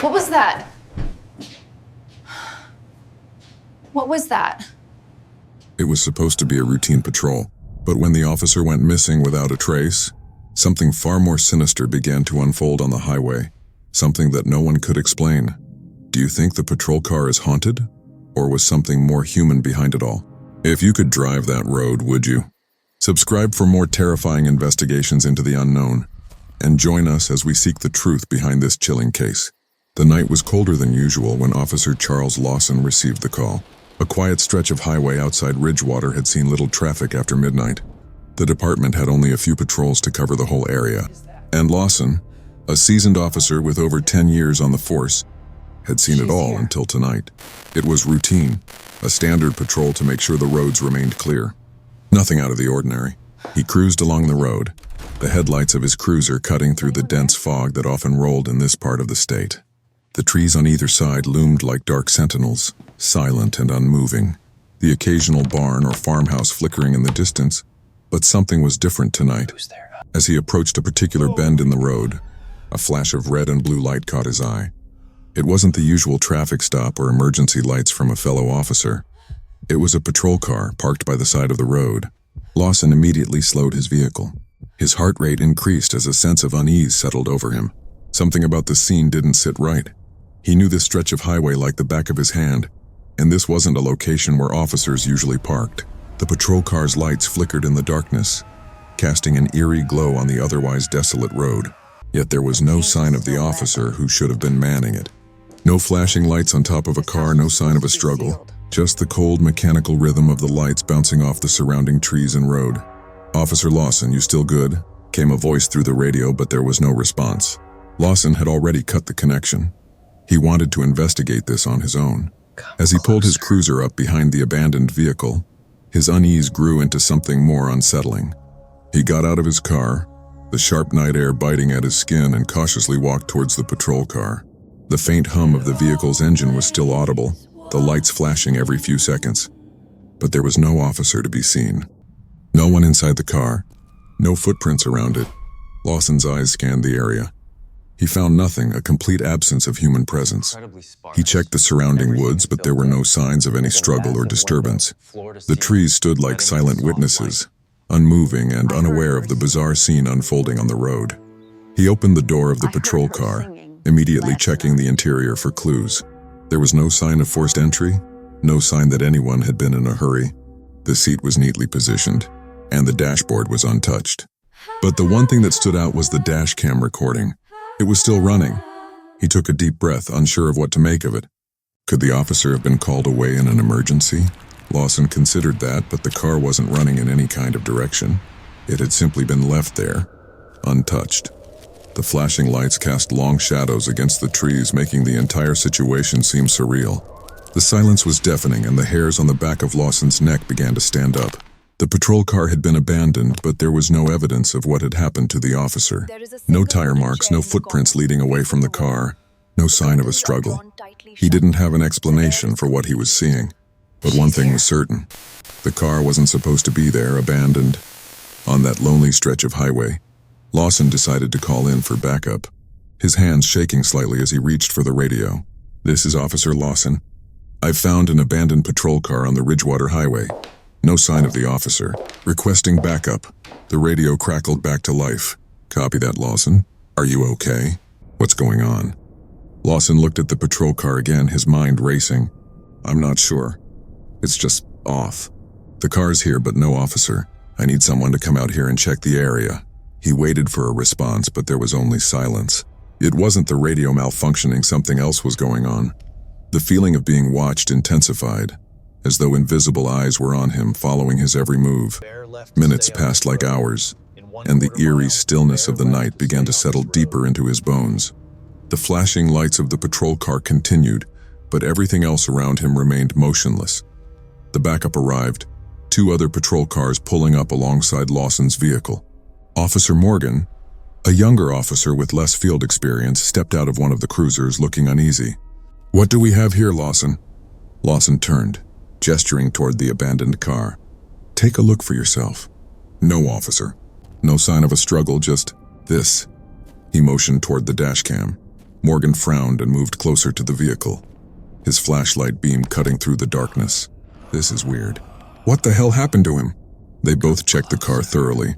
What was that? What was that? It was supposed to be a routine patrol, but when the officer went missing without a trace, something far more sinister began to unfold on the highway, something that no one could explain. Do you think the patrol car is haunted? Or was something more human behind it all? If you could drive that road, would you? Subscribe for more terrifying investigations into the unknown, and join us as we seek the truth behind this chilling case. The night was colder than usual when Officer Charles Lawson received the call. A quiet stretch of highway outside Ridgewater had seen little traffic after midnight. The department had only a few patrols to cover the whole area, and Lawson, a seasoned officer with over 10 years on the force, had seen it all until tonight. It was routine, a standard patrol to make sure the roads remained clear. Nothing out of the ordinary. He cruised along the road, the headlights of his cruiser cutting through the dense fog that often rolled in this part of the state. The trees on either side loomed like dark sentinels, silent and unmoving, the occasional barn or farmhouse flickering in the distance, but something was different tonight. As he approached a particular bend in the road, a flash of red and blue light caught his eye. It wasn't the usual traffic stop or emergency lights from a fellow officer. It was a patrol car parked by the side of the road. Lawson immediately slowed his vehicle. His heart rate increased as a sense of unease settled over him. Something about the scene didn't sit right. He knew this stretch of highway like the back of his hand, and this wasn't a location where officers usually parked. The patrol car's lights flickered in the darkness, casting an eerie glow on the otherwise desolate road. Yet there was no sign of the officer who should have been manning it. No flashing lights on top of a car, no sign of a struggle. Just the cold mechanical rhythm of the lights bouncing off the surrounding trees and road. "Officer Lawson, you still good?" came a voice through the radio, but there was no response. Lawson had already cut the connection. He wanted to investigate this on his own. As he pulled his cruiser up behind the abandoned vehicle, his unease grew into something more unsettling. He got out of his car, the sharp night air biting at his skin, and cautiously walked towards the patrol car. The faint hum of the vehicle's engine was still audible, the lights flashing every few seconds. But there was no officer to be seen. No one inside the car, no footprints around it. Lawson's eyes scanned the area. He found nothing, a complete absence of human presence. He checked the surrounding woods, but there were no signs of any struggle or disturbance. The trees stood like silent witnesses, unmoving and unaware of the bizarre scene unfolding on the road. He opened the door of the patrol car, immediately checking the interior for clues. There was no sign of forced entry, no sign that anyone had been in a hurry. The seat was neatly positioned, and the dashboard was untouched. But the one thing that stood out was the dash cam recording. It was still running. He took a deep breath, unsure of what to make of it. Could the officer have been called away in an emergency? Lawson considered that, but the car wasn't running in any kind of direction. It had simply been left there, untouched. The flashing lights cast long shadows against the trees, making the entire situation seem surreal. The silence was deafening, and the hairs on the back of Lawson's neck began to stand up. The patrol car had been abandoned, but there was no evidence of what had happened to the officer. No tire marks, no footprints leading away from the car, no sign of a struggle. He didn't have an explanation for what he was seeing. But one thing was certain. The car wasn't supposed to be there, abandoned. On that lonely stretch of highway, Lawson decided to call in for backup, his hands shaking slightly as he reached for the radio. "This is Officer Lawson. I've found an abandoned patrol car on the Ridgewater Highway. No sign of the officer. Requesting backup." The radio crackled back to life. "Copy that, Lawson. Are you okay? What's going on?" Lawson looked at the patrol car again, his mind racing. "I'm not sure. It's just off. The car's here, but no officer. I need someone to come out here and check the area." He waited for a response, but there was only silence. It wasn't the radio malfunctioning, something else was going on. The feeling of being watched intensified, as though invisible eyes were on him, following his every move. Minutes passed like hours, and the eerie stillness of the night began to settle deeper into his bones. The flashing lights of the patrol car continued, but everything else around him remained motionless. The backup arrived, 2 other patrol cars pulling up alongside Lawson's vehicle. Officer Morgan, a younger officer with less field experience, stepped out of one of the cruisers looking uneasy. "What do we have here, Lawson?" Lawson turned, gesturing toward the abandoned car. "Take a look for yourself." "No, officer." No sign of a struggle, just this. He motioned toward the dash cam. Morgan frowned and moved closer to the vehicle, his flashlight beam cutting through the darkness. This is weird. What the hell happened to him? They both checked the car thoroughly.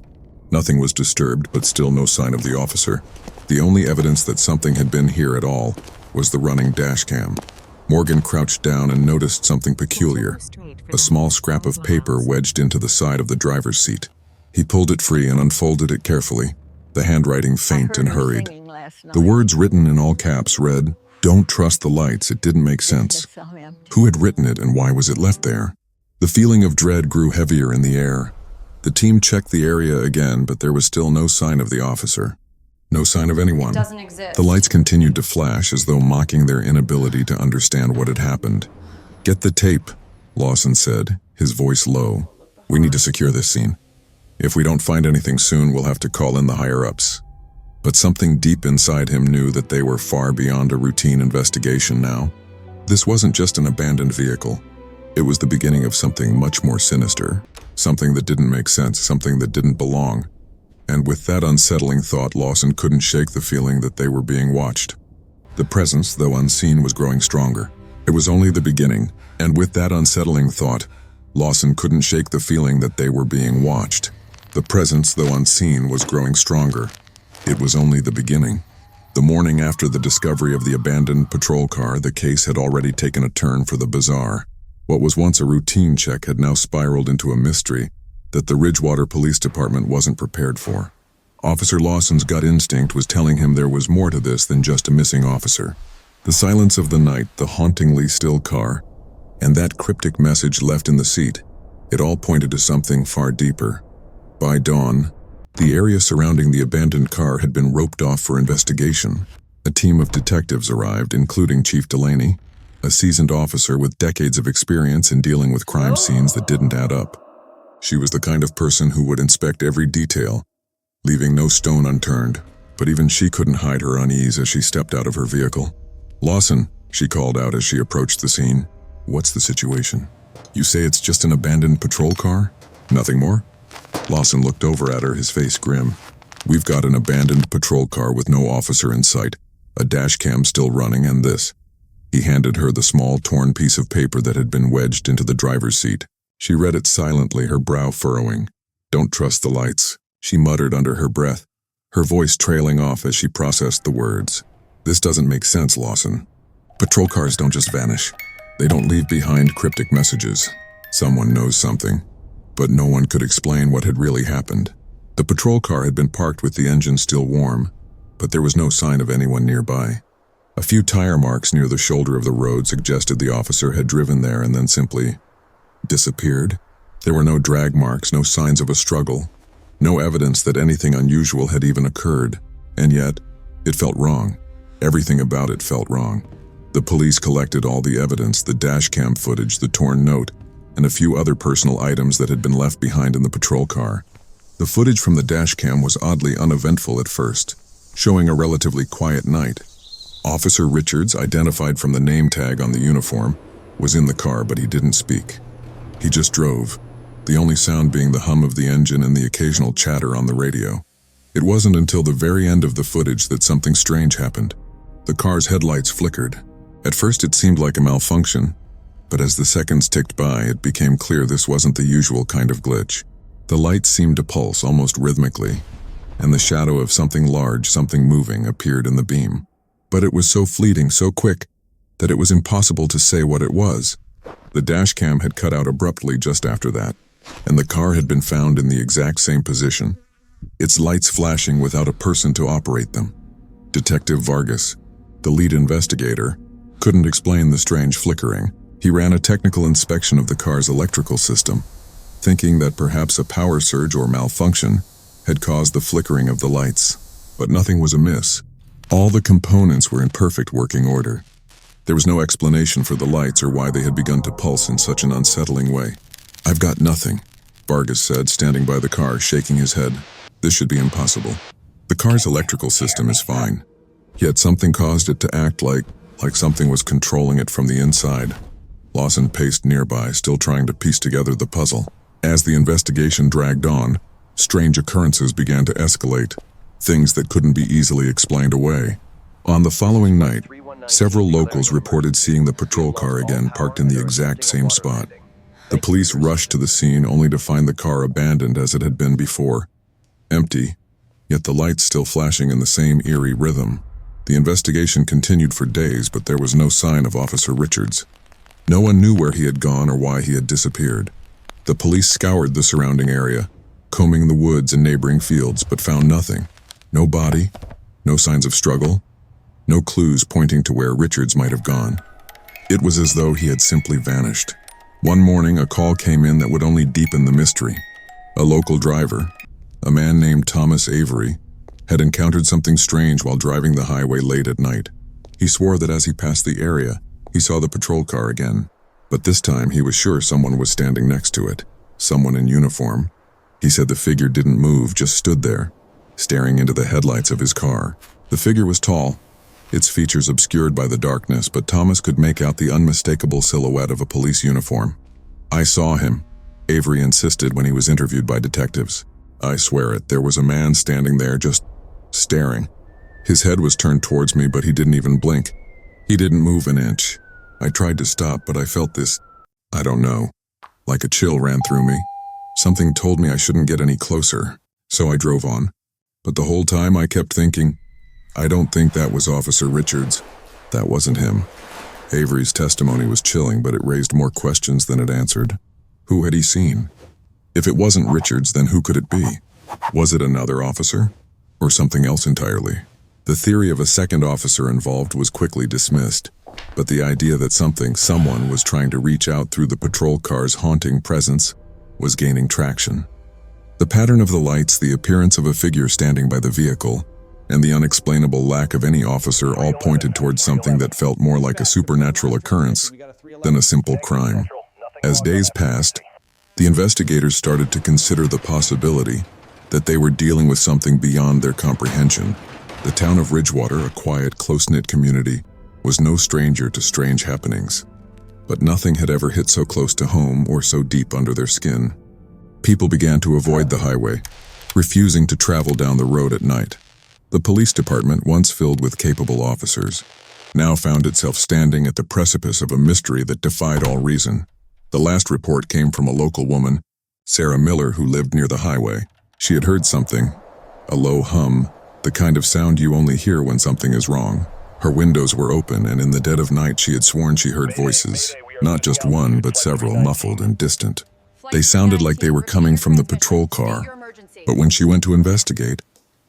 Nothing was disturbed, but still no sign of the officer. The only evidence that something had been here at all was the running dash cam. Morgan crouched down and noticed something peculiar, a small scrap of paper wedged into the side of the driver's seat. He pulled it free and unfolded it carefully, the handwriting faint and hurried. The words written in all caps read, "Don't trust the lights, it didn't make sense." Who had written it and why was it left there? The feeling of dread grew heavier in the air. The team checked the area again, but there was still no sign of the officer. No sign of anyone. It doesn't exist. The lights continued to flash as though mocking their inability to understand what had happened. "Get the tape," Lawson said, his voice low. "We need to secure this scene. If we don't find anything soon, we'll have to call in the higher-ups." But something deep inside him knew that they were far beyond a routine investigation now. This wasn't just an abandoned vehicle. It was the beginning of something much more sinister, something that didn't make sense, something that didn't belong. And with that unsettling thought, Lawson couldn't shake the feeling that they were being watched. The presence, though unseen, was growing stronger. It was only the beginning, and with that unsettling thought, Lawson couldn't shake the feeling that they were being watched. The presence, though unseen, was growing stronger. It was only the beginning. The morning after the discovery of the abandoned patrol car, the case had already taken a turn for the bizarre. What was once a routine check had now spiraled into a mystery that the Ridgewater Police Department wasn't prepared for. Officer Lawson's gut instinct was telling him there was more to this than just a missing officer. The silence of the night, the hauntingly still car, and that cryptic message left in the seat, it all pointed to something far deeper. By dawn, the area surrounding the abandoned car had been roped off for investigation. A team of detectives arrived, including Chief Delaney, a seasoned officer with decades of experience in dealing with crime scenes that didn't add up. She was the kind of person who would inspect every detail, leaving no stone unturned, but even she couldn't hide her unease as she stepped out of her vehicle. "Lawson," she called out as she approached the scene. "What's the situation? You say it's just an abandoned patrol car? Nothing more?" Lawson looked over at her, his face grim. "We've got an abandoned patrol car with no officer in sight, a dash cam still running, and this." He handed her the small, torn piece of paper that had been wedged into the driver's seat. She read it silently, her brow furrowing. "Don't trust the lights," she muttered under her breath, her voice trailing off as she processed the words. "This doesn't make sense, Lawson. Patrol cars don't just vanish. They don't leave behind cryptic messages. Someone knows something, but no one could explain what had really happened." The patrol car had been parked with the engine still warm, but there was no sign of anyone nearby. A few tire marks near the shoulder of the road suggested the officer had driven there and then simply disappeared. There were no drag marks, no signs of a struggle, no evidence that anything unusual had even occurred. And yet, it felt wrong. Everything about it felt wrong. The police collected all the evidence, the dashcam footage, the torn note, and a few other personal items that had been left behind in the patrol car. The footage from the dashcam was oddly uneventful at first, showing a relatively quiet night. Officer Richards, identified from the name tag on the uniform, was in the car, but he didn't speak. He just drove, the only sound being the hum of the engine and the occasional chatter on the radio. It wasn't until the very end of the footage that something strange happened. The car's headlights flickered. At first it seemed like a malfunction, but as the seconds ticked by, it became clear this wasn't the usual kind of glitch. The lights seemed to pulse almost rhythmically, and the shadow of something large, something moving, appeared in the beam. But it was so fleeting, so quick, that it was impossible to say what it was. The dashcam had cut out abruptly just after that, and the car had been found in the exact same position, its lights flashing without a person to operate them. Detective Vargas, the lead investigator, couldn't explain the strange flickering. He ran a technical inspection of the car's electrical system, thinking that perhaps a power surge or malfunction had caused the flickering of the lights. But nothing was amiss. All the components were in perfect working order. There was no explanation for the lights or why they had begun to pulse in such an unsettling way. "I've got nothing," Vargas said, standing by the car, shaking his head. "This should be impossible. The car's electrical system is fine, yet something caused it to act like something was controlling it from the inside." Lawson paced nearby, still trying to piece together the puzzle. As the investigation dragged on, strange occurrences began to escalate. Things that couldn't be easily explained away. On the following night, several locals reported seeing the patrol car again parked in the exact same spot. The police rushed to the scene only to find the car abandoned as it had been before, empty, yet the lights still flashing in the same eerie rhythm. The investigation continued for days, but there was no sign of Officer Richards. No one knew where he had gone or why he had disappeared. The police scoured the surrounding area, combing the woods and neighboring fields, but found nothing. No body, no signs of struggle, no clues pointing to where Richards might have gone. It was as though he had simply vanished. One morning, a call came in that would only deepen the mystery. A local driver, a man named Thomas Avery, had encountered something strange while driving the highway late at night. He swore that as he passed the area, he saw the patrol car again. But this time, he was sure someone was standing next to it, someone in uniform. He said the figure didn't move, just stood there, staring into the headlights of his car. The figure was tall, its features obscured by the darkness, but Thomas could make out the unmistakable silhouette of a police uniform. "I saw him," Avery insisted when he was interviewed by detectives. "I swear it, there was a man standing there just staring. His head was turned towards me, but he didn't even blink. He didn't move an inch. I tried to stop, but I felt this, I don't know, like a chill ran through me. Something told me I shouldn't get any closer, so I drove on. But the whole time I kept thinking, I don't think that was Officer Richards. That wasn't him." Avery's testimony was chilling, but it raised more questions than it answered. Who had he seen? If it wasn't Richards, then who could it be? Was it another officer? Or something else entirely? The theory of a second officer involved was quickly dismissed, but the idea that someone was trying to reach out through the patrol car's haunting presence was gaining traction. The pattern of the lights, the appearance of a figure standing by the vehicle, and the unexplainable lack of any officer all pointed towards something that felt more like a supernatural occurrence than a simple crime. As days passed, the investigators started to consider the possibility that they were dealing with something beyond their comprehension. The town of Ridgewater, a quiet, close-knit community, was no stranger to strange happenings. But nothing had ever hit so close to home or so deep under their skin. People began to avoid the highway, refusing to travel down the road at night. The police department, once filled with capable officers, now found itself standing at the precipice of a mystery that defied all reason. The last report came from a local woman, Sarah Miller, who lived near the highway. She had heard something, a low hum, the kind of sound you only hear when something is wrong. Her windows were open, and in the dead of night she had sworn she heard voices, not just one, but several, muffled and distant. They sounded like they were coming from the patrol car, but when she went to investigate,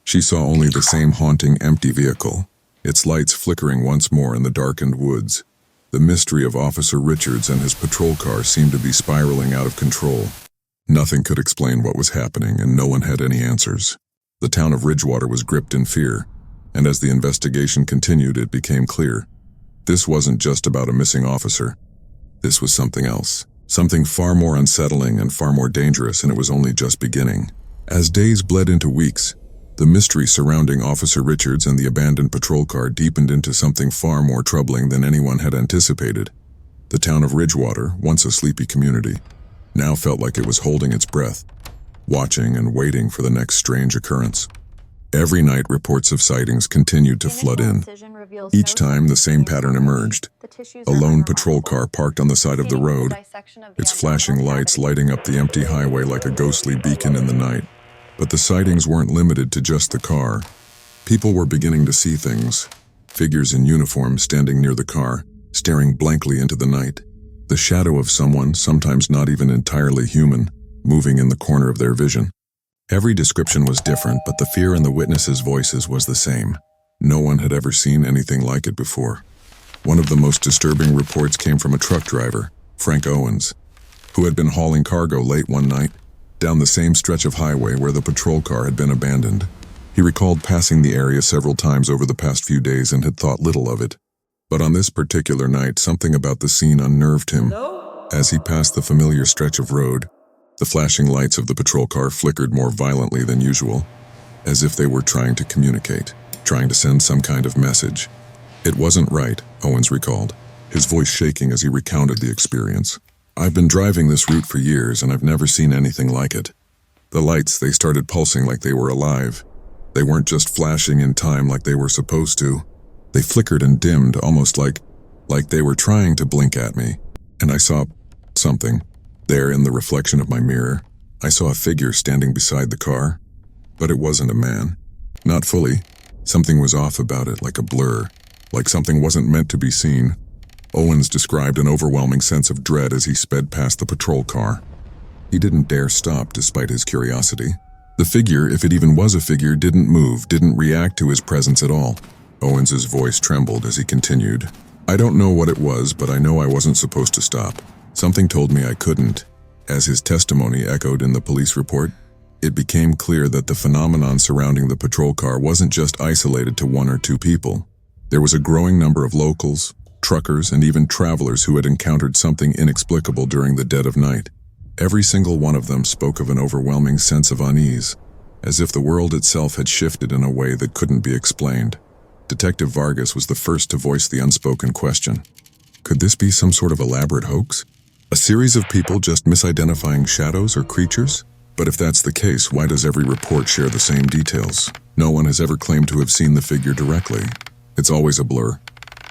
she saw only the same haunting, empty vehicle, its lights flickering once more in the darkened woods. The mystery of Officer Richards and his patrol car seemed to be spiraling out of control. Nothing could explain what was happening, and no one had any answers. The town of Ridgewater was gripped in fear, and as the investigation continued, it became clear. This wasn't just about a missing officer. This was something else, something far more unsettling and far more dangerous, and it was only just beginning. As days bled into weeks, the mystery surrounding Officer Richards and the abandoned patrol car deepened into something far more troubling than anyone had anticipated. The town of Ridgewater, once a sleepy community, now felt like it was holding its breath, watching and waiting for the next strange occurrence. Every night, reports of sightings continued to flood in. Each time, the same pattern emerged. A lone patrol car parked on the side of the road, its flashing lights lighting up the empty highway like a ghostly beacon in the night. But the sightings weren't limited to just the car. People were beginning to see things. Figures in uniform standing near the car, staring blankly into the night. The shadow of someone, sometimes not even entirely human, moving in the corner of their vision. Every description was different, but the fear in the witnesses' voices was the same. No one had ever seen anything like it before. One of the most disturbing reports came from a truck driver, Frank Owens, who had been hauling cargo late one night, down the same stretch of highway where the patrol car had been abandoned. He recalled passing the area several times over the past few days and had thought little of it. But on this particular night, something about the scene unnerved him. As he passed the familiar stretch of road, the flashing lights of the patrol car flickered more violently than usual, as if they were trying to communicate, trying to send some kind of message. It wasn't right, Owens recalled, his voice shaking as he recounted the experience. "I've been driving this route for years, and I've never seen anything like it. The lights, they started pulsing like they were alive. They weren't just flashing in time like they were supposed to. They flickered and dimmed, almost like they were trying to blink at me. And I saw something. There in the reflection of my mirror, I saw a figure standing beside the car. But it wasn't a man. Not fully. Something was off about it, like a blur. Like something wasn't meant to be seen. Owens described an overwhelming sense of dread as he sped past the patrol car. He didn't dare stop despite his curiosity. The figure, if it even was a figure, didn't move, didn't react to his presence at all. Owens's voice trembled as he continued. I don't know what it was, but I know I wasn't supposed to stop. Something told me I couldn't. As his testimony echoed in the police report, it became clear that the phenomenon surrounding the patrol car wasn't just isolated to one or two people. There was a growing number of locals, truckers, and even travelers who had encountered something inexplicable during the dead of night. Every single one of them spoke of an overwhelming sense of unease, as if the world itself had shifted in a way that couldn't be explained. Detective Vargas was the first to voice the unspoken question. Could this be some sort of elaborate hoax? A series of people just misidentifying shadows or creatures? But if that's the case, why does every report share the same details? No one has ever claimed to have seen the figure directly. It's always a blur.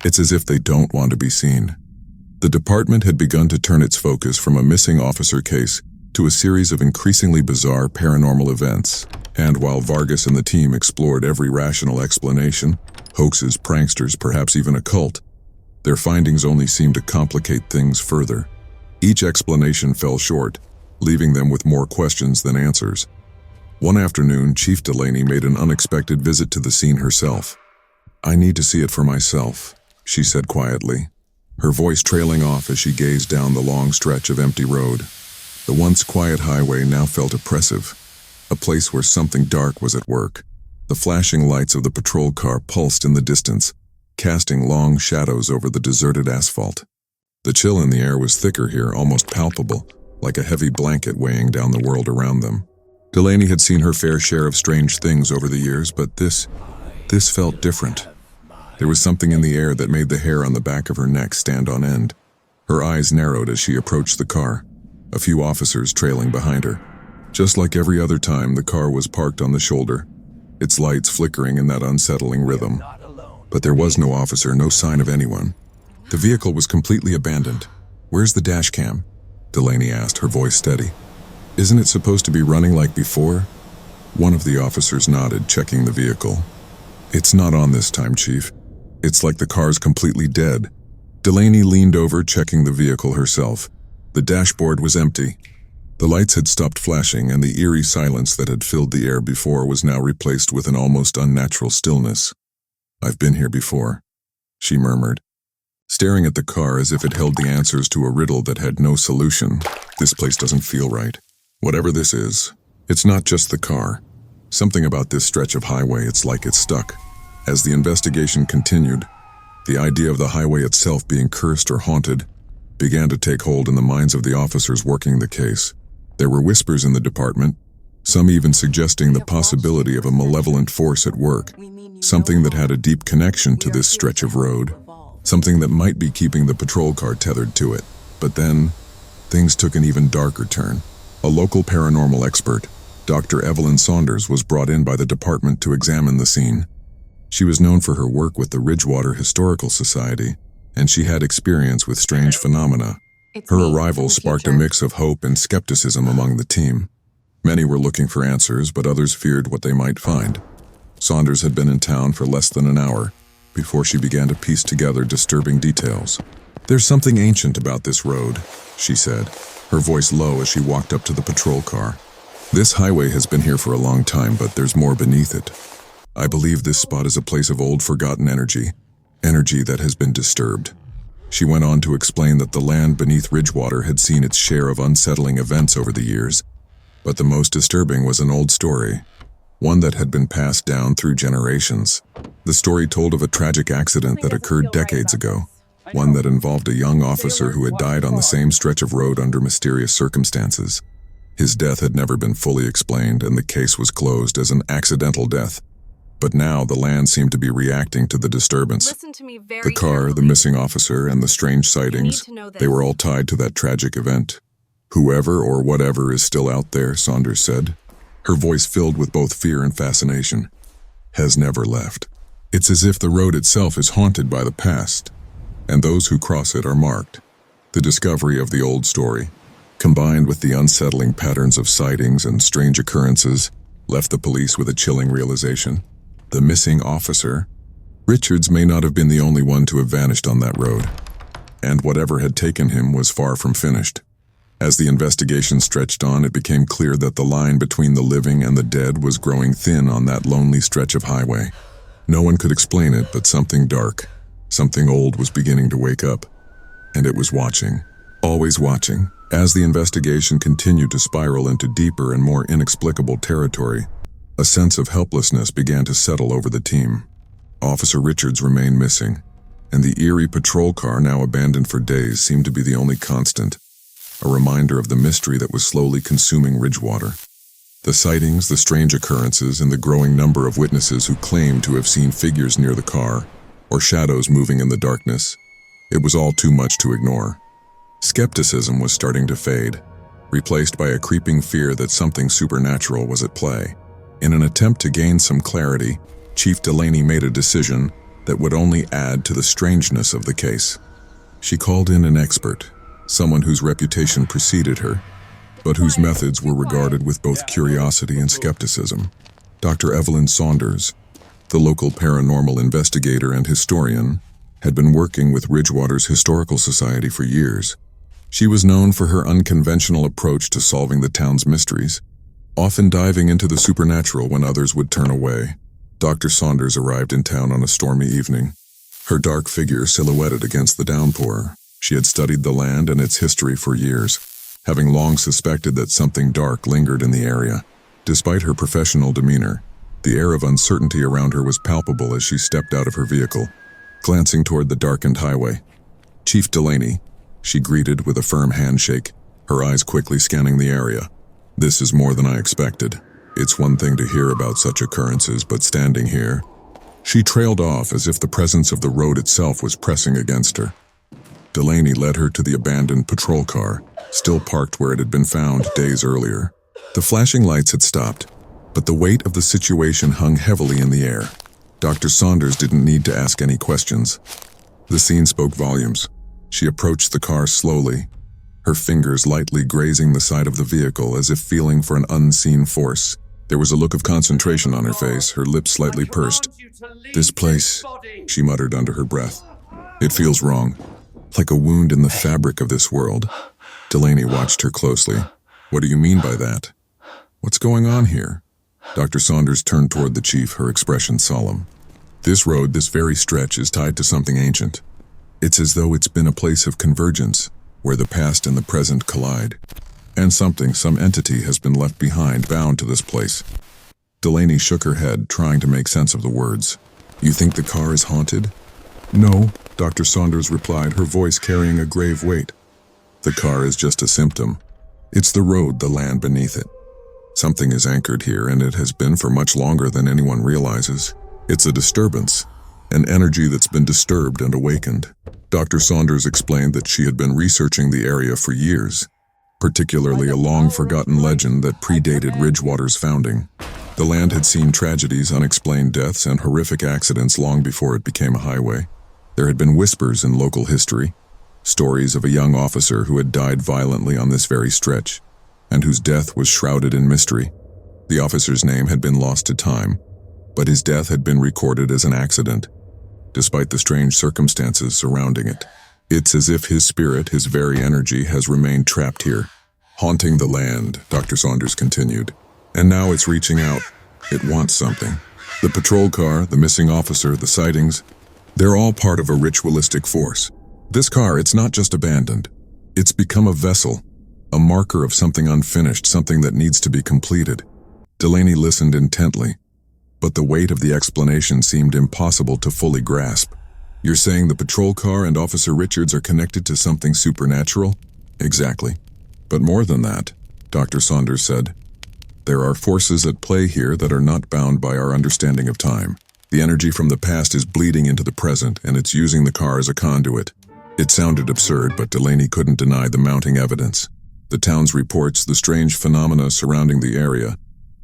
It's as if they don't want to be seen. The department had begun to turn its focus from a missing officer case to a series of increasingly bizarre paranormal events. And while Vargas and the team explored every rational explanation, hoaxes, pranksters, perhaps even a cult, their findings only seemed to complicate things further. Each explanation fell short, leaving them with more questions than answers. One afternoon, Chief Delaney made an unexpected visit to the scene herself. I need to see it for myself, she said quietly, her voice trailing off as she gazed down the long stretch of empty road. The once quiet highway now felt oppressive, a place where something dark was at work. The flashing lights of the patrol car pulsed in the distance, casting long shadows over the deserted asphalt. The chill in the air was thicker here, almost palpable, like a heavy blanket weighing down the world around them. Delaney had seen her fair share of strange things over the years, but this felt different. There was something in the air that made the hair on the back of her neck stand on end. Her eyes narrowed as she approached the car, a few officers trailing behind her. Just like every other time, the car was parked on the shoulder, its lights flickering in that unsettling rhythm. But there was no officer, no sign of anyone. The vehicle was completely abandoned. Where's the dash cam? Delaney asked, her voice steady. Isn't it supposed to be running like before? One of the officers nodded, checking the vehicle. It's not on this time, Chief. It's like the car's completely dead. Delaney leaned over, checking the vehicle herself. The dashboard was empty. The lights had stopped flashing, and the eerie silence that had filled the air before was now replaced with an almost unnatural stillness. I've been here before, she murmured, staring at the car as if it held the answers to a riddle that had no solution. This place doesn't feel right. Whatever this is, it's not just the car. Something about this stretch of highway, it's like it's stuck. As the investigation continued, the idea of the highway itself being cursed or haunted began to take hold in the minds of the officers working the case. There were whispers in the department, some even suggesting the possibility of a malevolent force at work, something that had a deep connection to this stretch of road, something that might be keeping the patrol car tethered to it. But then, things took an even darker turn. A local paranormal expert, Dr. Evelyn Saunders, was brought in by the department to examine the scene. She was known for her work with the Ridgewater Historical Society, and she had experience with strange phenomena. Her arrival sparked a mix of hope and skepticism among the team. Many were looking for answers, but others feared what they might find. Saunders had been in town for less than an hour before she began to piece together disturbing details. There's something ancient about this road, she said, her voice low as she walked up to the patrol car. This highway has been here for a long time, but there's more beneath it. I believe this spot is a place of old forgotten energy that has been disturbed. She went on to explain that the land beneath Ridgewater had seen its share of unsettling events over the years, but the most disturbing was an old story, one that had been passed down through generations. The story told of a tragic accident that occurred decades ago, one that involved a young officer who had died on the same stretch of road under mysterious circumstances. His death had never been fully explained, and the case was closed as an accidental death. But now the land seemed to be reacting to the disturbance. The car, the missing officer, and the strange sightings, they were all tied to that tragic event. Whoever or whatever is still out there, Saunders said, her voice filled with both fear and fascination, has never left. It's as if the road itself is haunted by the past, and those who cross it are marked. The discovery of the old story, combined with the unsettling patterns of sightings and strange occurrences, left the police with a chilling realization. The missing officer, Richards, may not have been the only one to have vanished on that road, and whatever had taken him was far from finished. As the investigation stretched on, it became clear that the line between the living and the dead was growing thin on that lonely stretch of highway. No one could explain it, but something dark, something old was beginning to wake up, and it was watching, always watching. As the investigation continued to spiral into deeper and more inexplicable territory, a sense of helplessness began to settle over the team. Officer Richards remained missing, and the eerie patrol car, now abandoned for days, seemed to be the only constant, a reminder of the mystery that was slowly consuming Ridgewater. The sightings, the strange occurrences, and the growing number of witnesses who claimed to have seen figures near the car, or shadows moving in the darkness, it was all too much to ignore. Skepticism was starting to fade, replaced by a creeping fear that something supernatural was at play. In an attempt to gain some clarity, Chief Delaney made a decision that would only add to the strangeness of the case. She called in an expert, someone whose reputation preceded her, but whose methods were regarded with both curiosity and skepticism. Dr. Evelyn Saunders, the local paranormal investigator and historian, had been working with Ridgewater's Historical Society for years. She was known for her unconventional approach to solving the town's mysteries, often diving into the supernatural when others would turn away. Dr. Saunders arrived in town on a stormy evening, her dark figure silhouetted against the downpour. She had studied the land and its history for years, having long suspected that something dark lingered in the area. Despite her professional demeanor, the air of uncertainty around her was palpable as she stepped out of her vehicle, glancing toward the darkened highway. "Chief Delaney," she greeted with a firm handshake, her eyes quickly scanning the area. "This is more than I expected. It's one thing to hear about such occurrences, but standing here..." She trailed off as if the presence of the road itself was pressing against her. Delaney led her to the abandoned patrol car, still parked where it had been found days earlier. The flashing lights had stopped, but the weight of the situation hung heavily in the air. Dr. Saunders didn't need to ask any questions. The scene spoke volumes. She approached the car slowly, her fingers lightly grazing the side of the vehicle as if feeling for an unseen force. There was a look of concentration on her face, her lips slightly pursed. "This place," she muttered under her breath. "It feels wrong, like a wound in the fabric of this world." Delaney watched her closely. "What do you mean by that? What's going on here?" Dr. Saunders turned toward the chief, her expression solemn. "This road, this very stretch, is tied to something ancient. It's as though it's been a place of convergence, where the past and the present collide. And some entity has been left behind, bound to this place." Delaney shook her head, trying to make sense of the words. "You think the car is haunted?" "No," Dr. Saunders replied, her voice carrying a grave weight. "The car is just a symptom. It's the road, the land beneath it. Something is anchored here, and it has been for much longer than anyone realizes. It's a disturbance, an energy that's been disturbed and awakened." Dr. Saunders explained that she had been researching the area for years, particularly a long-forgotten legend that predated Ridgewater's founding. The land had seen tragedies, unexplained deaths, and horrific accidents long before it became a highway. There had been whispers in local history, stories of a young officer who had died violently on this very stretch, and whose death was shrouded in mystery. The officer's name had been lost to time, but his death had been recorded as an accident, despite the strange circumstances surrounding it. It's as if his spirit, his very energy, has remained trapped here, haunting the land, Dr. Saunders continued. And now it's reaching out. It wants something. The patrol car, the missing officer, the sightings, they're all part of a ritualistic force. This car, it's not just abandoned. It's become a vessel, a marker of something unfinished, something that needs to be completed. Delaney listened intently, but the weight of the explanation seemed impossible to fully grasp. "You're saying the patrol car and Officer Richards are connected to something supernatural?" "Exactly. But more than that," Dr. Saunders said. "There are forces at play here that are not bound by our understanding of time. The energy from the past is bleeding into the present, and it's using the car as a conduit." It sounded absurd, but Delaney couldn't deny the mounting evidence. The town's reports, the strange phenomena surrounding the area.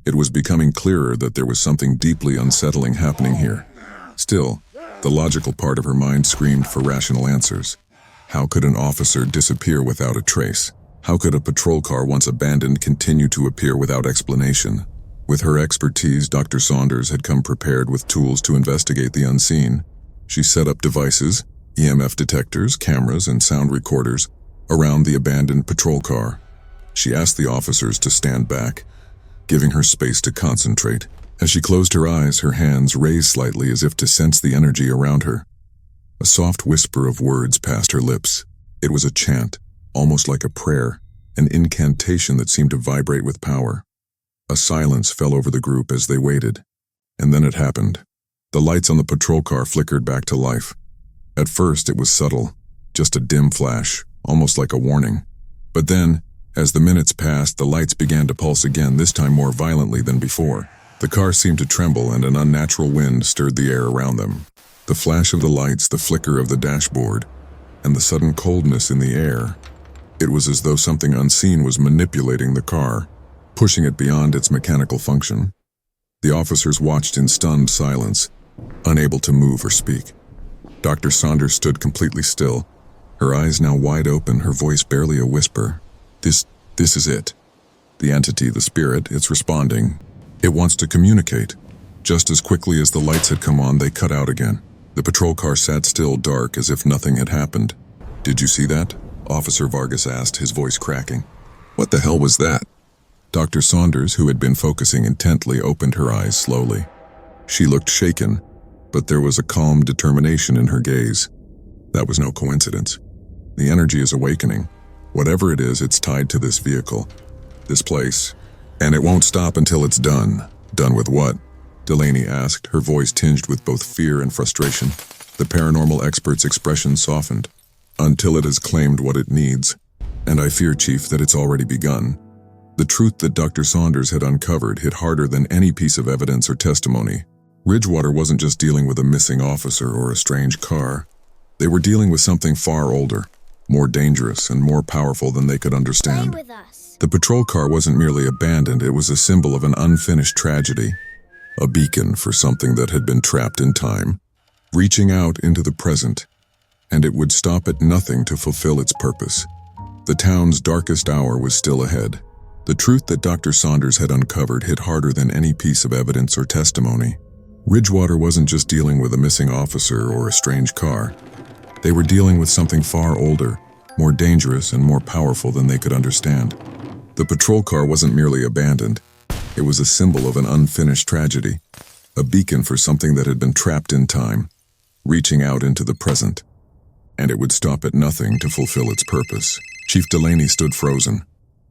It was becoming clearer that there was something deeply unsettling happening here. Still, the logical part of her mind screamed for rational answers. How could an officer disappear without a trace? How could a patrol car once abandoned continue to appear without explanation? With her expertise, Dr. Saunders had come prepared with tools to investigate the unseen. She set up devices, EMF detectors, cameras, and sound recorders around the abandoned patrol car. She asked the officers to stand back, giving her space to concentrate. As she closed her eyes, her hands raised slightly as if to sense the energy around her. A soft whisper of words passed her lips. It was a chant, almost like a prayer, an incantation that seemed to vibrate with power. A silence fell over the group as they waited. And then it happened. The lights on the patrol car flickered back to life. At first it was subtle, just a dim flash, almost like a warning. But then, as the minutes passed, the lights began to pulse again, this time more violently than before. The car seemed to tremble and an unnatural wind stirred the air around them. The flash of the lights, the flicker of the dashboard, and the sudden coldness in the air. It was as though something unseen was manipulating the car, pushing it beyond its mechanical function. The officers watched in stunned silence, unable to move or speak. Dr. Saunders stood completely still, her eyes now wide open, her voice barely a whisper. This is it. The entity, the spirit, it's responding. It wants to communicate. Just as quickly as the lights had come on, they cut out again. The patrol car sat still, dark, as if nothing had happened. "Did you see that?" Officer Vargas asked, his voice cracking. "What the hell was that?" Dr. Saunders, who had been focusing intently, opened her eyes slowly. She looked shaken, but there was a calm determination in her gaze. That was no coincidence. The energy is awakening. Whatever it is, it's tied to this vehicle, this place, and it won't stop until it's done. Done with what? Delaney asked, her voice tinged with both fear and frustration. The paranormal expert's expression softened. Until it has claimed what it needs. And I fear, Chief, that it's already begun. The truth that Dr. Saunders had uncovered hit harder than any piece of evidence or testimony. Ridgewater wasn't just dealing with a missing officer or a strange car. They were dealing with something far older, more dangerous and more powerful than they could understand. Play with us. The patrol car wasn't merely abandoned, it was a symbol of an unfinished tragedy. A beacon for something that had been trapped in time, reaching out into the present, and it would stop at nothing to fulfill its purpose. The town's darkest hour was still ahead. The truth that Dr. Saunders had uncovered hit harder than any piece of evidence or testimony. Ridgewater wasn't just dealing with a missing officer or a strange car. They were dealing with something far older, more dangerous and more powerful than they could understand. The patrol car wasn't merely abandoned. It was a symbol of an unfinished tragedy, a beacon for something that had been trapped in time, reaching out into the present. And it would stop at nothing to fulfill its purpose. Chief Delaney stood frozen,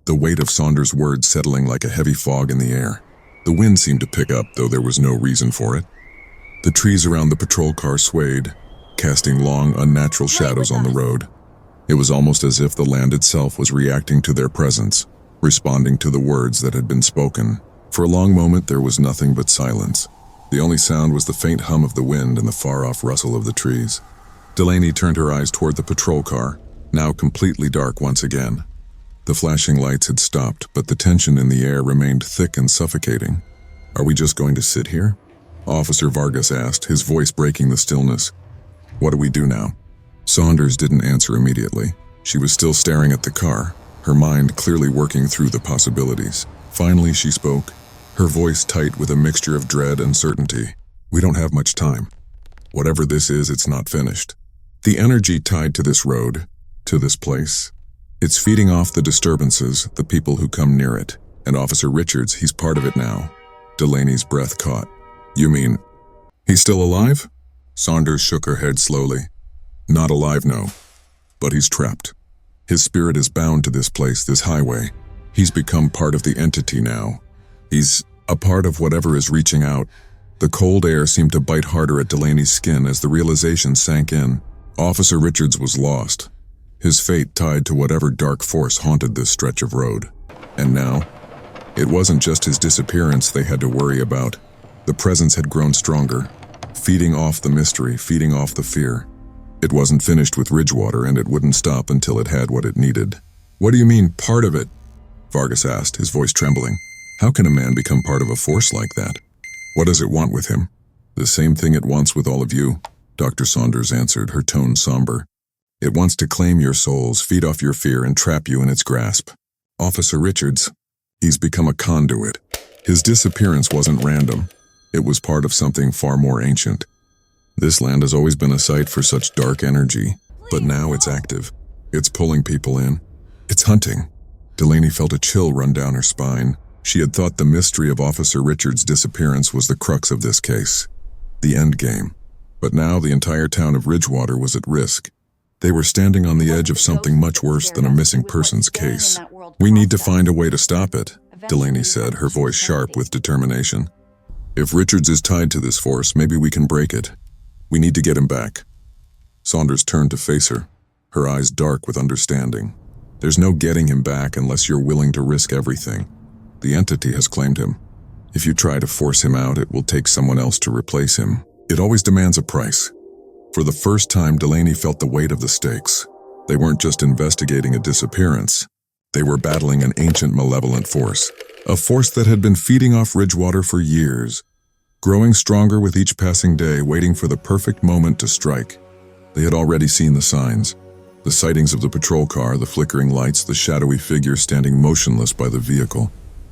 the weight of Saunders' words settling like a heavy fog in the air. The wind seemed to pick up, though there was no reason for it. The trees around the patrol car swayed, casting long, unnatural shadows on the road. It was almost as if the land itself was reacting to their presence, responding to the words that had been spoken. For a long moment, there was nothing but silence. The only sound was the faint hum of the wind and the far-off rustle of the trees. Delaney turned her eyes toward the patrol car, now completely dark once again. The flashing lights had stopped, but the tension in the air remained thick and suffocating. "Are we just going to sit here?" Officer Vargas asked, his voice breaking the stillness. "What do we do now?" Saunders didn't answer immediately. She was still staring at the car, her mind clearly working through the possibilities. Finally, she spoke, her voice tight with a mixture of dread and certainty. "We don't have much time. Whatever this is, it's not finished. The energy tied to this road, to this place, it's feeding off the disturbances, the people who come near it. And Officer Richards, he's part of it now." Delaney's breath caught. "You mean, he's still alive?" Saunders shook her head slowly. "Not alive, no. But he's trapped. His spirit is bound to this place, this highway. He's become part of the entity now. He's a part of whatever is reaching out." The cold air seemed to bite harder at Delaney's skin as the realization sank in. Officer Richards was lost, his fate tied to whatever dark force haunted this stretch of road. And now, it wasn't just his disappearance they had to worry about. The presence had grown stronger, feeding off the mystery, feeding off the fear. It wasn't finished with Ridgewater, and it wouldn't stop until it had what it needed. "What do you mean, part of it?" Vargas asked, his voice trembling. "How can a man become part of a force like that? What does it want with him?" "The same thing it wants with all of you," Dr. Saunders answered, her tone somber. "It wants to claim your souls, feed off your fear, and trap you in its grasp. Officer Richards, he's become a conduit. His disappearance wasn't random. It was part of something far more ancient. This land has always been a site for such dark energy, but now it's active. It's pulling people in. It's hunting." Delaney felt a chill run down her spine. She had thought the mystery of Officer Richards' disappearance was the crux of this case, the end game. But now the entire town of Ridgewater was at risk. They were standing on the edge of something much worse than a missing persons case. "We need to find a way to stop it," Delaney said, her voice sharp with determination. "If Richards is tied to this force, maybe we can break it. We need to get him back." Saunders turned to face her, her eyes dark with understanding. "There's no getting him back unless you're willing to risk everything. The entity has claimed him. If you try to force him out, it will take someone else to replace him. It always demands a price." For the first time, Delaney felt the weight of the stakes. They weren't just investigating a disappearance. They were battling an ancient malevolent force, a force that had been feeding off Ridgewater for years, growing stronger with each passing day, waiting for the perfect moment to strike. They had already seen the signs. The sightings of the patrol car, the flickering lights, the shadowy figure standing motionless by the vehicle,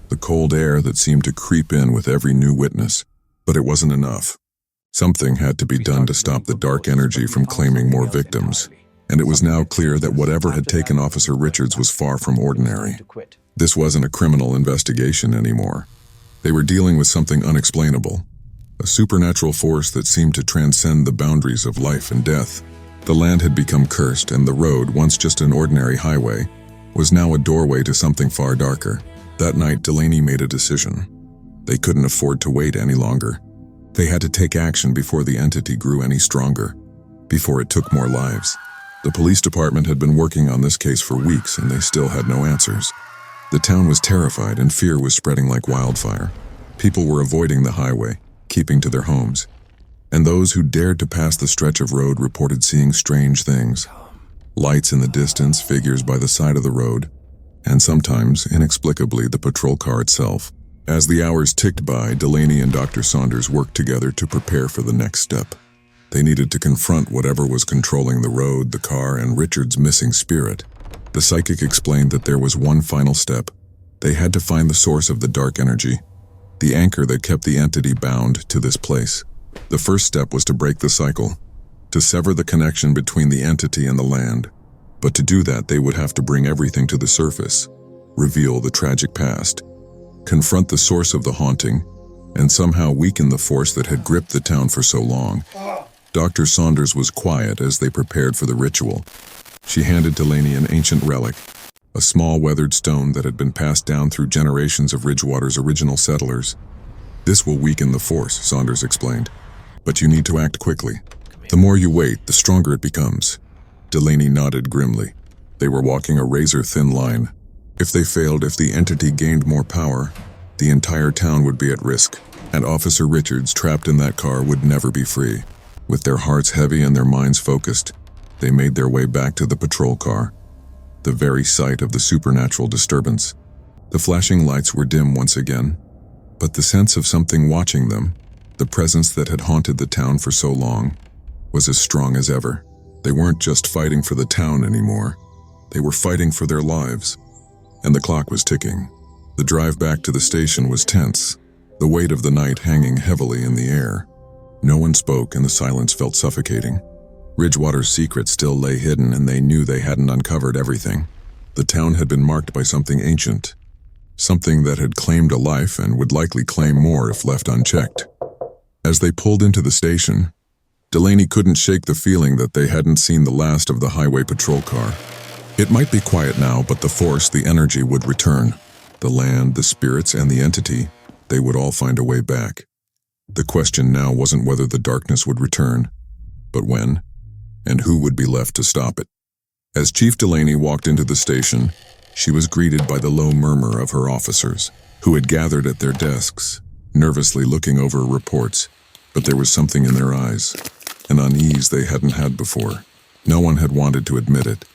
the cold air that seemed to creep in with every new witness. But it wasn't enough. Something had to be done to stop the dark energy from claiming more victims. And it was now clear that whatever had taken Officer Richards was far from ordinary. This wasn't a criminal investigation anymore. They were dealing with something unexplainable, a supernatural force that seemed to transcend the boundaries of life and death. The land had become cursed, and the road, once just an ordinary highway, was now a doorway to something far darker. That night, Delaney made a decision. They couldn't afford to wait any longer. They had to take action before the entity grew any stronger, before it took more lives. The police department had been working on this case for weeks, and they still had no answers. The town was terrified, and fear was spreading like wildfire. People were avoiding the highway, keeping to their homes. And those who dared to pass the stretch of road reported seeing strange things. Lights in the distance, figures by the side of the road, and sometimes, inexplicably, the patrol car itself. As the hours ticked by, Delaney and Dr. Saunders worked together to prepare for the next step. They needed to confront whatever was controlling the road, the car, and Richard's missing spirit. The psychic explained that there was one final step. They had to find the source of the dark energy, the anchor that kept the entity bound to this place. The first step was to break the cycle, to sever the connection between the entity and the land. But to do that, they would have to bring everything to the surface, reveal the tragic past, confront the source of the haunting, and somehow weaken the force that had gripped the town for so long. Dr. Saunders was quiet as they prepared for the ritual. She handed Delaney an ancient relic, a small weathered stone that had been passed down through generations of Ridgewater's original settlers. "This will weaken the force," Saunders explained. "But you need to act quickly. The more you wait, the stronger it becomes." Delaney nodded grimly. They were walking a razor-thin line. If they failed, if the entity gained more power, the entire town would be at risk, and Officer Richards, trapped in that car, would never be free. With their hearts heavy and their minds focused, they made their way back to the patrol car, the very site of the supernatural disturbance. The flashing lights were dim once again, but the sense of something watching them, the presence that had haunted the town for so long, was as strong as ever. They weren't just fighting for the town anymore. They were fighting for their lives. And the clock was ticking. The drive back to the station was tense, the weight of the night hanging heavily in the air. No one spoke, and the silence felt suffocating. Ridgewater's secret still lay hidden, and they knew they hadn't uncovered everything. The town had been marked by something ancient, something that had claimed a life and would likely claim more if left unchecked. As they pulled into the station, Delaney couldn't shake the feeling that they hadn't seen the last of the highway patrol car. It might be quiet now, but the force, the energy would return. The land, the spirits, and the entity, they would all find a way back. The question now wasn't whether the darkness would return, but when, and who would be left to stop it. As Chief Delaney walked into the station, she was greeted by the low murmur of her officers, who had gathered at their desks, nervously looking over reports, but there was something in their eyes, an unease they hadn't had before. No one had wanted to admit it,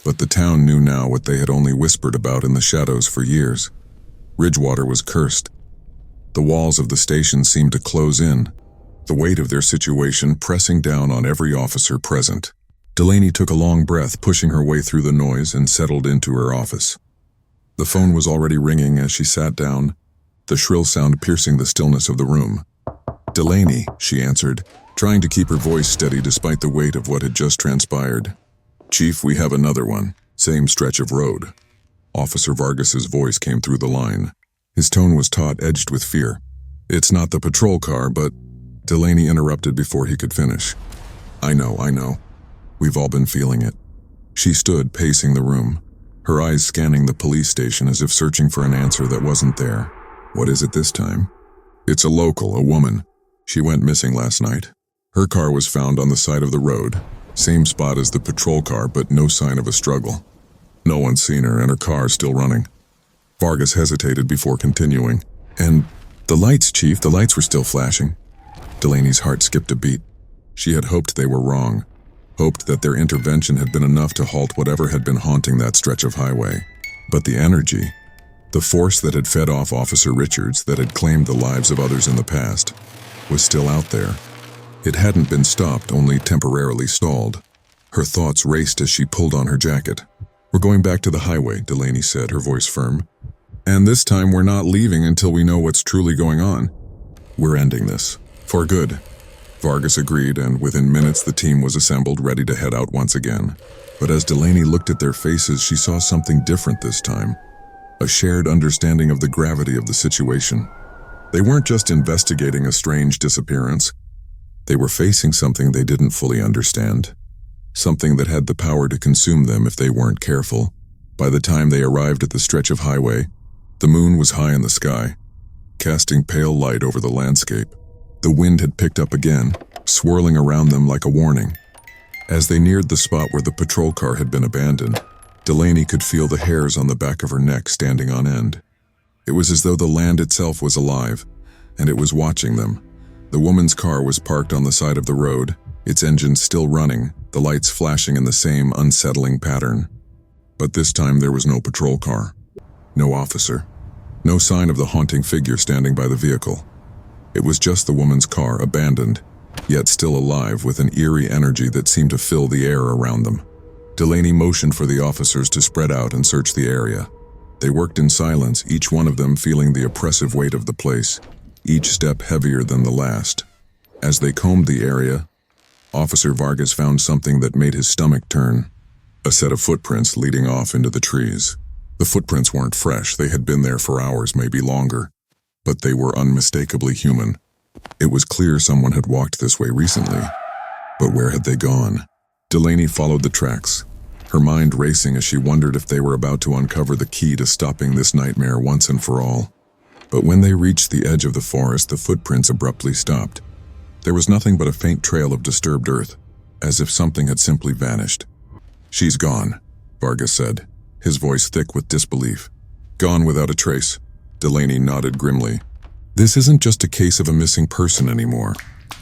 but the town knew now what they had only whispered about in the shadows for years. Ridgewater was cursed. The walls of the station seemed to close in, the weight of their situation pressing down on every officer present. Delaney took a long breath, pushing her way through the noise, and settled into her office. The phone was already ringing as she sat down, the shrill sound piercing the stillness of the room. "Delaney," she answered, trying to keep her voice steady despite the weight of what had just transpired. "Chief, we have another one. Same stretch of road." Officer Vargas's voice came through the line. His tone was taut, edged with fear. "It's not the patrol car, but—" Delaney interrupted before he could finish. I know. We've all been feeling it." She stood, pacing the room, her eyes scanning the police station as if searching for an answer that wasn't there. "What is it this time?" "It's a local, a woman. She went missing last night. Her car was found on the side of the road, same spot as the patrol car, but no sign of a struggle. No one's seen her, and her car's still running." Vargas hesitated before continuing. "And the lights, Chief, the lights were still flashing." Delaney's heart skipped a beat. She had hoped they were wrong, hoped that their intervention had been enough to halt whatever had been haunting that stretch of highway. But the energy, the force that had fed off Officer Richards, that had claimed the lives of others in the past, was still out there. It hadn't been stopped, only temporarily stalled. Her thoughts raced as she pulled on her jacket. "We're going back to the highway," Delaney said, her voice firm. "And this time we're not leaving until we know what's truly going on. We're ending this. For good." Vargas agreed, and within minutes the team was assembled, ready to head out once again. But as Delaney looked at their faces, she saw something different this time. A shared understanding of the gravity of the situation. They weren't just investigating a strange disappearance. They were facing something they didn't fully understand. Something that had the power to consume them if they weren't careful. By the time they arrived at the stretch of highway, the moon was high in the sky, casting pale light over the landscape. The wind had picked up again, swirling around them like a warning. As they neared the spot where the patrol car had been abandoned, Delaney could feel the hairs on the back of her neck standing on end. It was as though the land itself was alive, and it was watching them. The woman's car was parked on the side of the road, its engine still running, the lights flashing in the same unsettling pattern. But this time there was no patrol car, no officer, no sign of the haunting figure standing by the vehicle. It was just the woman's car, abandoned, yet still alive, with an eerie energy that seemed to fill the air around them. Delaney motioned for the officers to spread out and search the area. They worked in silence, each one of them feeling the oppressive weight of the place, each step heavier than the last. As they combed the area, Officer Vargas found something that made his stomach turn. A set of footprints leading off into the trees. The footprints weren't fresh, they had been there for hours, maybe longer. But they were unmistakably human. It was clear someone had walked this way recently. But where had they gone? Delaney followed the tracks, her mind racing as she wondered if they were about to uncover the key to stopping this nightmare once and for all. But when they reached the edge of the forest, the footprints abruptly stopped. There was nothing but a faint trail of disturbed earth, as if something had simply vanished. "She's gone," Vargas said, his voice thick with disbelief. "Gone without a trace." Delaney nodded grimly. "This isn't just a case of a missing person anymore.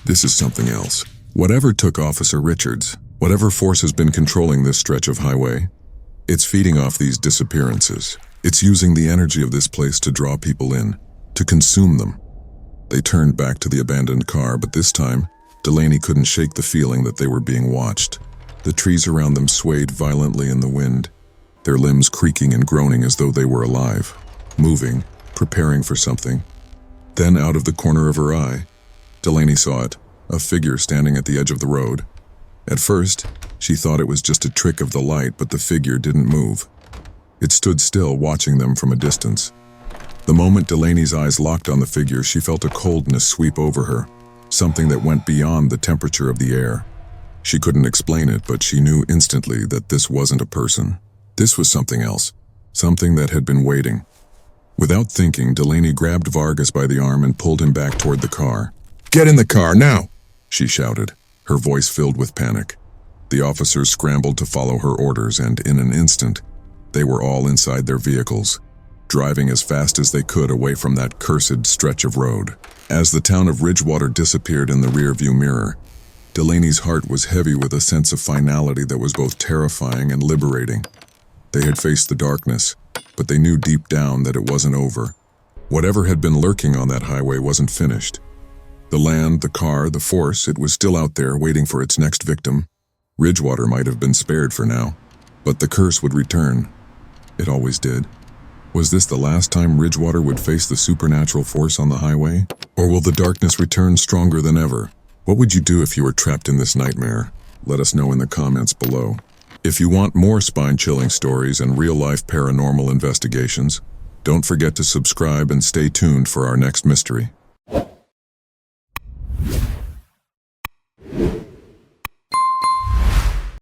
This is something else. Whatever took Officer Richards, whatever force has been controlling this stretch of highway, it's feeding off these disappearances. It's using the energy of this place to draw people in, to consume them." They turned back to the abandoned car, but this time, Delaney couldn't shake the feeling that they were being watched. The trees around them swayed violently in the wind, their limbs creaking and groaning as though they were alive, moving, preparing for something. Then out of the corner of her eye, Delaney saw it, a figure standing at the edge of the road. At first, she thought it was just a trick of the light, but the figure didn't move. It stood still, watching them from a distance. The moment Delaney's eyes locked on the figure, she felt a coldness sweep over her, something that went beyond the temperature of the air. She couldn't explain it, but she knew instantly that this wasn't a person. This was something else, something that had been waiting. Without thinking, Delaney grabbed Vargas by the arm and pulled him back toward the car. "Get in the car, now!" she shouted, her voice filled with panic. The officers scrambled to follow her orders, and in an instant, they were all inside their vehicles, driving as fast as they could away from that cursed stretch of road. As the town of Ridgewater disappeared in the rearview mirror, Delaney's heart was heavy with a sense of finality that was both terrifying and liberating. They had faced the darkness, but they knew deep down that it wasn't over. Whatever had been lurking on that highway wasn't finished. The land, the car, the force, it was still out there waiting for its next victim. Ridgewater might have been spared for now, but the curse would return. It always did. Was this the last time Ridgewater would face the supernatural force on the highway? Or will the darkness return stronger than ever? What would you do if you were trapped in this nightmare? Let us know in the comments below. If you want more spine-chilling stories and real-life paranormal investigations, don't forget to subscribe and stay tuned for our next mystery.